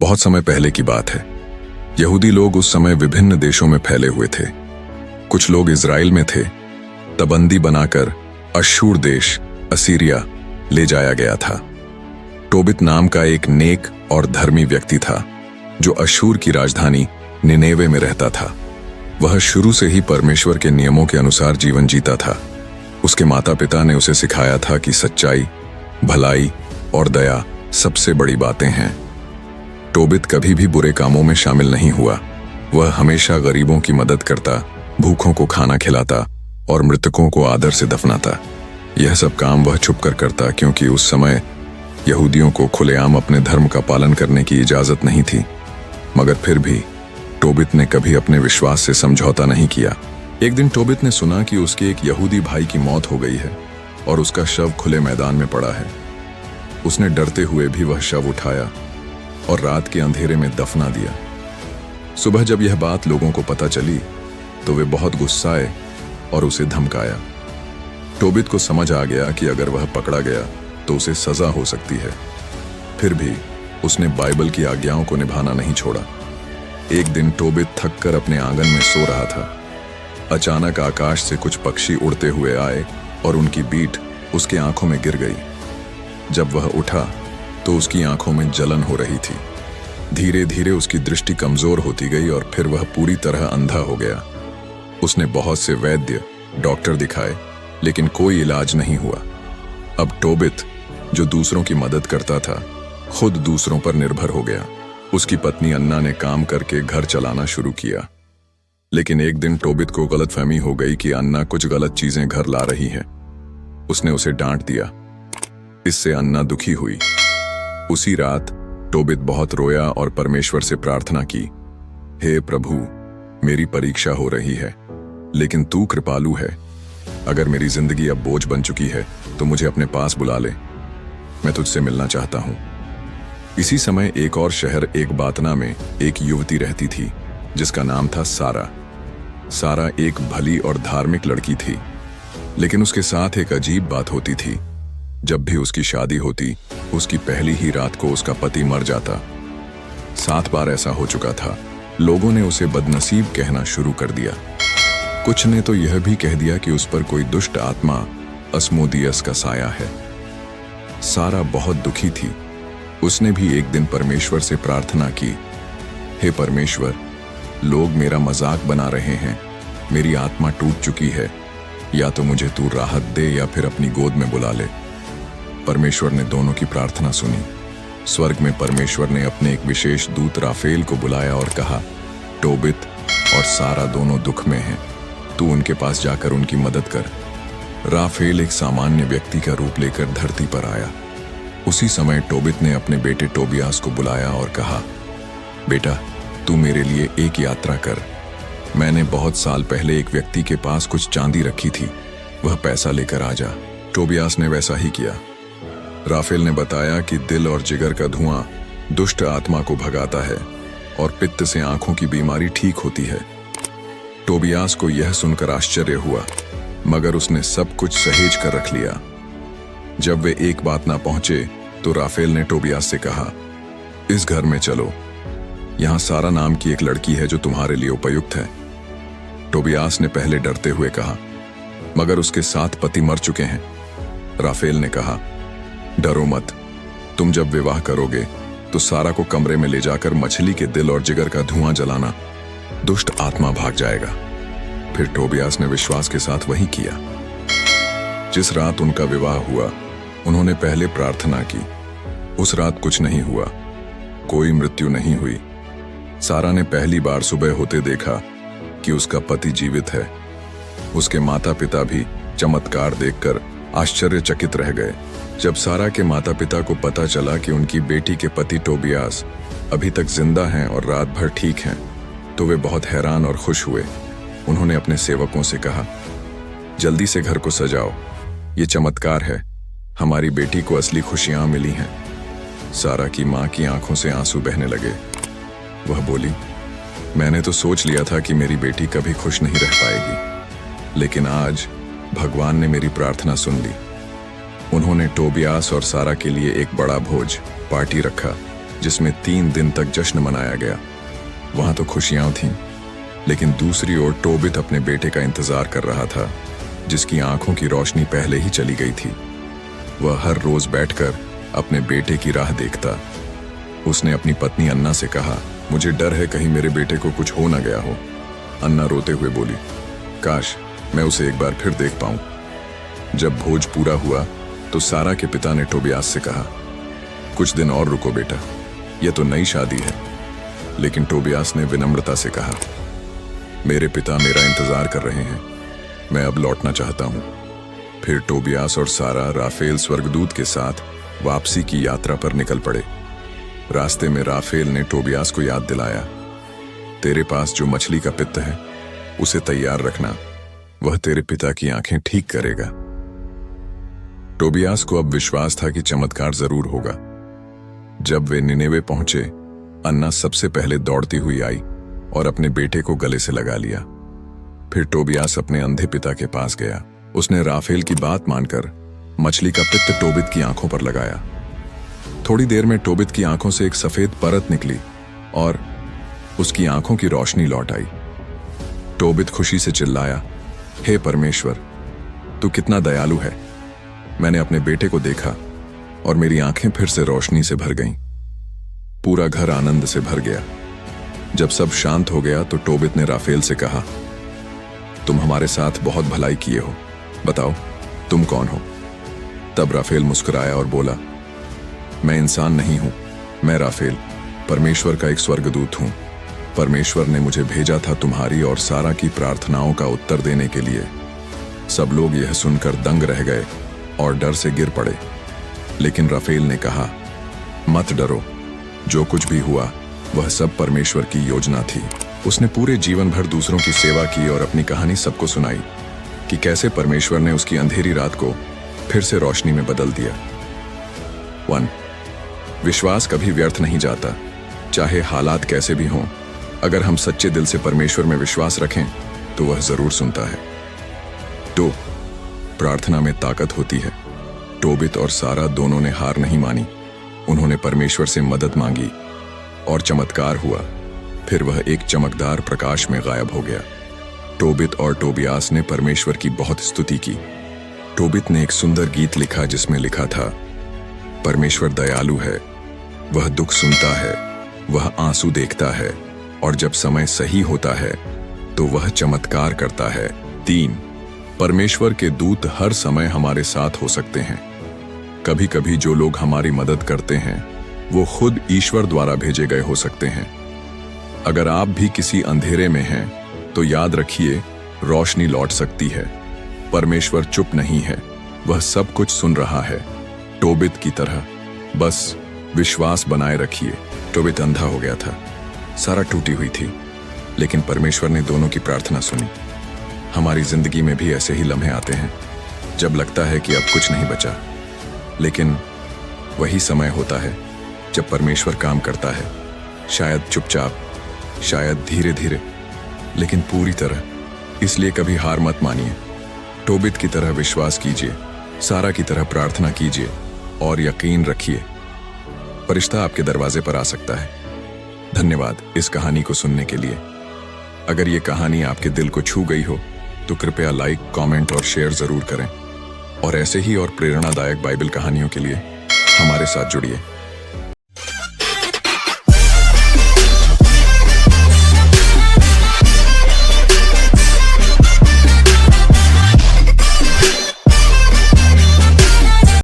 बहुत समय पहले की बात है। यहूदी लोग उस समय विभिन्न देशों में फैले हुए थे। कुछ लोग इज़राइल में थे। तबंदी बनाकर अश्शूर देश असीरिया ले जाया गया था। टोबित नाम का एक नेक और धर्मी व्यक्ति था जो अश्शूर की राजधानी निनेवे में रहता था। वह शुरू से ही परमेश्वर के नियमों के अनुसार जीवन जीता था। उसके माता पिता ने उसे सिखाया था कि सच्चाई, भलाई और दया सबसे बड़ी बातें हैं। टोबित कभी भी बुरे कामों में शामिल नहीं हुआ। वह हमेशा गरीबों की मदद करता, भूखों को खाना खिलाता और मृतकों को आदर से दफनाता। यह सब काम वह छुपकर करता क्योंकि उस समय यहूदियों को खुलेआम अपने धर्म का पालन करने की इजाजत नहीं थी। मगर फिर भी टोबित ने कभी अपने विश्वास से समझौता नहीं किया। एक दिन टोबित ने सुना कि उसके एक यहूदी भाई की मौत हो गई है और उसका शव खुले मैदान में पड़ा है। उसने डरते हुए भी वह शव उठाया और रात के अंधेरे में दफना दिया। सुबह जब यह बात लोगों को पता चली तो वे बहुत गुस्साए और उसे धमकाया। टोबित को समझ आ गया कि अगर वह पकड़ा गया तो उसे सजा हो सकती है। फिर भी उसने बाइबल की आज्ञाओं को निभाना नहीं छोड़ा। एक दिन टोबित थककर अपने आंगन में सो रहा था। अचानक आकाश से कुछ पक्षी उड़ते हुए आए और उनकी बीट उसके आंखों में गिर गई। जब वह उठा तो उसकी आंखों में जलन हो रही थी। धीरे धीरे उसकी दृष्टि कमजोर होती गई और फिर वह पूरी तरह अंधा हो गया। उसने बहुत से वैद्य, डॉक्टर दिखाए, लेकिन कोई इलाज नहीं हुआ। अब टोबित, जो दूसरों की मदद करता था, खुद दूसरों पर निर्भर हो गया। उसकी पत्नी अन्ना ने काम करके घर चलाना शुरू किया। लेकिन एक दिन टोबित को गलतफहमी हो गई कि अन्ना कुछ गलत चीजें घर ला रही है। उसने उसे डांट दिया। इससे अन्ना दुखी हुई। उसी रात टोबित बहुत रोया और परमेश्वर से प्रार्थना की, हे प्रभु, मेरी परीक्षा हो रही है, लेकिन तू कृपालु है। अगर मेरी जिंदगी अब बोझ बन चुकी है तो मुझे अपने पास बुला ले। मैं तुझसे मिलना चाहता हूं। इसी समय एक और शहर एक बातना में एक युवती रहती थी जिसका नाम था सारा। सारा एक भली और धार्मिक लड़की थी, लेकिन उसके साथ एक अजीब बात होती थी। जब भी उसकी शादी होती, उसकी पहली ही रात को उसका पति मर जाता। 7 बार ऐसा हो चुका था। लोगों ने उसे बदनसीब कहना शुरू कर दिया। कुछ ने तो यह भी कह दिया कि उस पर कोई दुष्ट आत्मा अस्मोदियस का साया है। सारा बहुत दुखी थी। उसने भी एक दिन परमेश्वर से प्रार्थना की, हे परमेश्वर, लोग मेरा मजाक बना रहे हैं। मेरी आत्मा टूट चुकी है। या तो मुझे तू राहत दे या फिर अपनी गोद में बुला ले। परमेश्वर ने दोनों की प्रार्थना सुनी। स्वर्ग में परमेश्वर ने अपने एक विशेष दूत राफेल को बुलाया और कहा, टोबित और सारा दोनों दुख में हैं। तू उनके पास जाकर उनकी मदद कर। राफेल एक सामान्य व्यक्ति का रूप लेकर धरती पर आया। उसी समय टोबित ने अपने बेटे टोबियास को बुलाया और कहा, बेटा, तू मेरे लिए एक यात्रा कर। मैंने बहुत साल पहले एक व्यक्ति के पास कुछ चांदी रखी थी, वह पैसा लेकर आ जा। टोबियास ने वैसा ही किया। राफेल ने बताया कि दिल और जिगर का धुआं दुष्ट आत्मा को भगाता है और पित्त से आंखों की बीमारी ठीक होती है। टोबियास को यह सुनकर आश्चर्य हुआ, मगर उसने सब कुछ सहेज कर रख लिया। जब वे एक बात ना पहुंचे तो राफेल ने टोबियास से कहा, इस घर में चलो। यहां सारा नाम की एक लड़की है जो तुम्हारे लिए उपयुक्त है। टोबियास ने पहले डरते हुए कहा, मगर उसके 7 पति मर चुके हैं। राफेल ने कहा, डरो मत। तुम जब विवाह करोगे तो सारा को कमरे में ले जाकर मछली के दिल और जिगर का धुआं जलाना। दुष्ट आत्मा भाग जाएगा। फिर टोबियास ने विश्वास के साथ वही किया। जिस रात उनका विवाह हुआ, उन्होंने पहले प्रार्थना की। उस रात कुछ नहीं हुआ, कोई मृत्यु नहीं हुई। सारा ने पहली बार सुबह होते देखा कि उसका पति जीवित है। उसके माता पिता भी चमत्कार देखकर आश्चर्यचकित रह गए। जब सारा के माता पिता को पता चला कि उनकी बेटी के पति टोबियास अभी तक जिंदा हैं और रात भर ठीक हैं, तो वे बहुत हैरान और खुश हुए। उन्होंने अपने सेवकों से कहा, जल्दी से घर को सजाओ, ये चमत्कार है। हमारी बेटी को असली खुशियां मिली हैं। सारा की मां की आंखों से आंसू बहने लगे। वह बोली, मैंने तो सोच लिया था कि मेरी बेटी कभी खुश नहीं रह पाएगी, लेकिन आज भगवान ने मेरी प्रार्थना सुन ली। उन्होंने टोबियास और सारा के लिए एक बड़ा भोज पार्टी रखा। जिसमें 3 दिन तक जश्न मनाया गया। वहां तो खुशियां थीं, लेकिन दूसरी ओर टोबित अपने बेटे का इंतजार कर रहा था, जिसकी आंखों की रोशनी पहले ही चली गई थी। वह हर रोज बैठकर अपने बेटे की राह देखता। उसने अपनी पत्नी अन्ना से कहा, मुझे डर है कहीं मेरे बेटे को कुछ हो न गया हो। अन्ना रोते हुए बोली, काश मैं उसे एक बार फिर देख पाऊं। जब भोज पूरा हुआ तो सारा के पिता ने टोबियास से कहा, कुछ दिन और रुको बेटा, यह तो नई शादी है। लेकिन टोबियास ने विनम्रता से कहा, मेरे पिता मेरा इंतजार कर रहे हैं, मैं अब लौटना चाहता हूं। फिर टोबियास और सारा राफेल स्वर्गदूत के साथ वापसी की यात्रा पर निकल पड़े। रास्ते में राफेल ने टोबियास को याद दिलाया, तेरे पास जो मछली का पित्त है उसे तैयार रखना, वह तेरे पिता की आंखें ठीक करेगा। टोबियास को अब विश्वास था कि चमत्कार जरूर होगा। जब वे निनेवे पहुंचे, अन्ना सबसे पहले दौड़ती हुई आई और अपने बेटे को गले से लगा लिया। फिर टोबियास अपने अंधे पिता के पास गया। उसने राफेल की बात मानकर मछली का पित्त टोबित की आंखों पर लगाया। थोड़ी देर में टोबित की आंखों से एक सफेद परत निकली और उसकी आंखों की रोशनी लौट आई। टोबित खुशी से चिल्लाया, हे परमेश्वर, तू कितना दयालु है। मैंने अपने बेटे को देखा और मेरी आंखें फिर से रोशनी से भर गईं। पूरा घर आनंद से भर गया। जब सब शांत हो गया तो टोबित ने राफेल से कहा, तुम हमारे साथ बहुत भलाई किए हो, बताओ तुम कौन हो। तब राफेल मुस्कुराया और बोला, मैं इंसान नहीं हूं, मैं राफेल परमेश्वर का एक स्वर्गदूत हूं। परमेश्वर ने मुझे भेजा था तुम्हारी और सारा की प्रार्थनाओं का उत्तर देने के लिए। सब लोग यह सुनकर दंग रह गए और डर से गिर पड़े। लेकिन राफेल ने कहा, मत डरो, जो कुछ भी हुआ वह सब परमेश्वर की योजना थी। उसने पूरे जीवन भर दूसरों की सेवा की और अपनी कहानी सबको सुनाई कि कैसे परमेश्वर ने उसकी अंधेरी रात को फिर से रोशनी में बदल दिया। 1. विश्वास कभी व्यर्थ नहीं जाता, चाहे हालात कैसे भी हों। अगर हम सच्चे दिल से परमेश्वर में विश्वास रखें तो वह जरूर सुनता है। 2. प्रार्थना में ताकत होती है। टोबित और सारा दोनों ने हार नहीं मानी। उन्होंने परमेश्वर से मदद मांगी और चमत्कार हुआ। फिर वह एक चमकदार प्रकाश में गायब हो गया। टोबित और टोबियास ने परमेश्वर की बहुत स्तुति की। टोबित ने एक सुंदर गीत लिखा जिसमें लिखा था, परमेश्वर दयालु है, वह दुख सुनता है, वह आंसू देखता है और जब समय सही होता है तो वह चमत्कार करता है। 3. परमेश्वर के दूत हर समय हमारे साथ हो सकते हैं। कभी कभी जो लोग हमारी मदद करते हैं वो खुद ईश्वर द्वारा भेजे गए हो सकते हैं। अगर आप भी किसी अंधेरे में हैं तो याद रखिए, रोशनी लौट सकती है। परमेश्वर चुप नहीं है, वह सब कुछ सुन रहा है। टोबित की तरह बस विश्वास बनाए रखिए। टोबित अंधा हो गया था, सारा टूटी हुई थी, लेकिन परमेश्वर ने दोनों की प्रार्थना सुनी। हमारी जिंदगी में भी ऐसे ही लम्हे आते हैं जब लगता है कि अब कुछ नहीं बचा, लेकिन वही समय होता है जब परमेश्वर काम करता है। शायद चुपचाप, शायद धीरे धीरे, लेकिन पूरी तरह। इसलिए कभी हार मत मानिए। टोबित की तरह विश्वास कीजिए, सारा की तरह प्रार्थना कीजिए और यकीन रखिए, फरिश्ता आपके दरवाजे पर आ सकता है। धन्यवाद इस कहानी को सुनने के लिए। अगर ये कहानी आपके दिल को छू गई हो तो कृपया लाइक, कमेंट और शेयर जरूर करें। और ऐसे ही और प्रेरणादायक बाइबल कहानियों के लिए हमारे साथ जुड़िए।